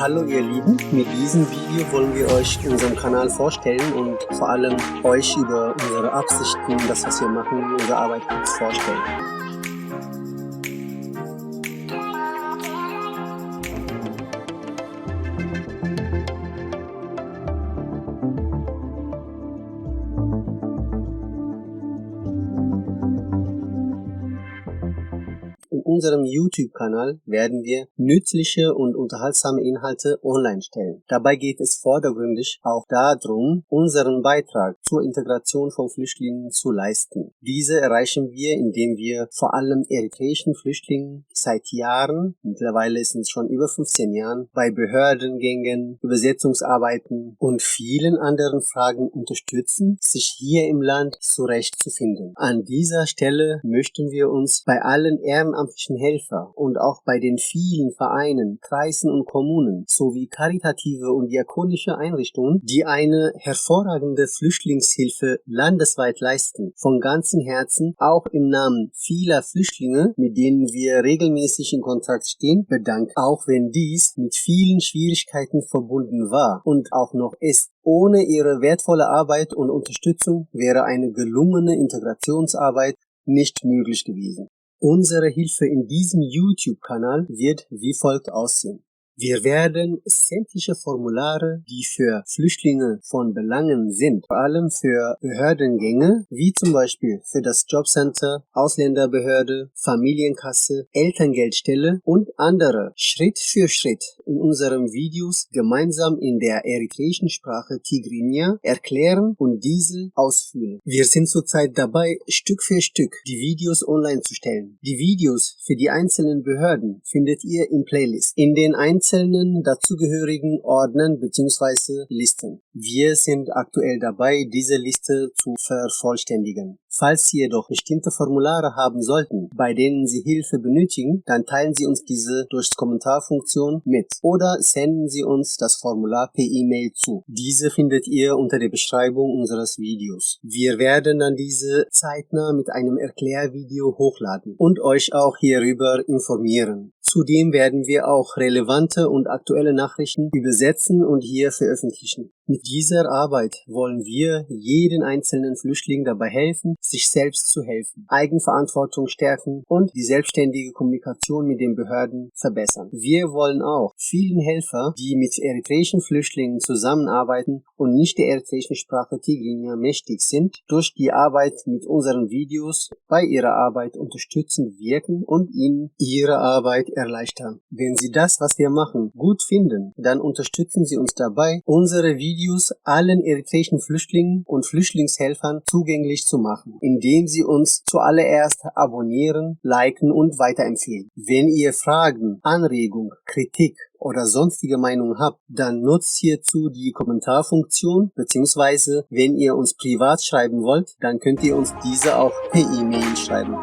Hallo ihr Lieben, mit diesem Video wollen wir euch unseren Kanal vorstellen und vor allem euch über unsere Absichten, das was wir machen, unsere Arbeit kurz vorstellen. In unserem YouTube-Kanal werden wir nützliche und unterhaltsame Inhalte online stellen. Dabei geht es vordergründig auch darum, unseren Beitrag zur Integration von Flüchtlingen zu leisten. Diese erreichen wir, indem wir vor allem eritreischen Flüchtlingen seit Jahren, mittlerweile sind es schon über 15 Jahren, bei Behördengängen, Übersetzungsarbeiten und vielen anderen Fragen unterstützen, sich hier im Land zurechtzufinden. An dieser Stelle möchten wir uns bei allen ehrenamtlichen Helfer und auch bei den vielen Vereinen, Kreisen und Kommunen sowie karitative und diakonische Einrichtungen, die eine hervorragende Flüchtlingshilfe landesweit leisten, von ganzem Herzen auch im Namen vieler Flüchtlinge, mit denen wir regelmäßig in Kontakt stehen, bedanken, auch wenn dies mit vielen Schwierigkeiten verbunden war und auch noch ist. Ohne ihre wertvolle Arbeit und Unterstützung wäre eine gelungene Integrationsarbeit nicht möglich gewesen. Unsere Hilfe in diesem YouTube-Kanal wird wie folgt aussehen. Wir werden sämtliche Formulare, die für Flüchtlinge von Belangen sind, vor allem für Behördengänge, wie zum Beispiel für das Jobcenter, Ausländerbehörde, Familienkasse, Elterngeldstelle und andere, Schritt für Schritt in unseren Videos gemeinsam in der eritreischen Sprache Tigrinya erklären und diese ausfüllen. Wir sind zurzeit dabei, Stück für Stück die Videos online zu stellen. Die Videos für die einzelnen Behörden findet ihr im Playlist, in den einzelnen dazugehörigen Ordnern bzw. Listen. Wir sind aktuell dabei, diese Liste zu vervollständigen. Falls Sie jedoch bestimmte Formulare haben sollten, bei denen Sie Hilfe benötigen, dann teilen Sie uns diese durch Kommentarfunktion mit oder senden Sie uns das Formular per E-Mail zu. Diese findet ihr unter der Beschreibung unseres Videos. Wir werden dann diese zeitnah mit einem Erklärvideo hochladen und euch auch hierüber informieren. Zudem werden wir auch relevante und aktuelle Nachrichten übersetzen und hier veröffentlichen. Mit dieser Arbeit wollen wir jeden einzelnen Flüchtling dabei helfen, sich selbst zu helfen, Eigenverantwortung stärken und die selbstständige Kommunikation mit den Behörden verbessern. Wir wollen auch vielen Helfer, die mit eritreischen Flüchtlingen zusammenarbeiten und nicht der eritreischen Sprache Tigrinya mächtig sind, durch die Arbeit mit unseren Videos bei ihrer Arbeit unterstützend wirken und ihnen ihre Arbeit erleichtern. Wenn Sie das, was wir machen, gut finden, dann unterstützen Sie uns dabei, unsere Videos allen eritreischen Flüchtlingen und Flüchtlingshelfern zugänglich zu machen, indem Sie uns zuallererst abonnieren, liken und weiterempfehlen. Wenn ihr Fragen, Anregungen, Kritik oder sonstige Meinungen habt, dann nutzt hierzu die Kommentarfunktion, beziehungsweise wenn ihr uns privat schreiben wollt, dann könnt ihr uns diese auch per E-Mail schreiben.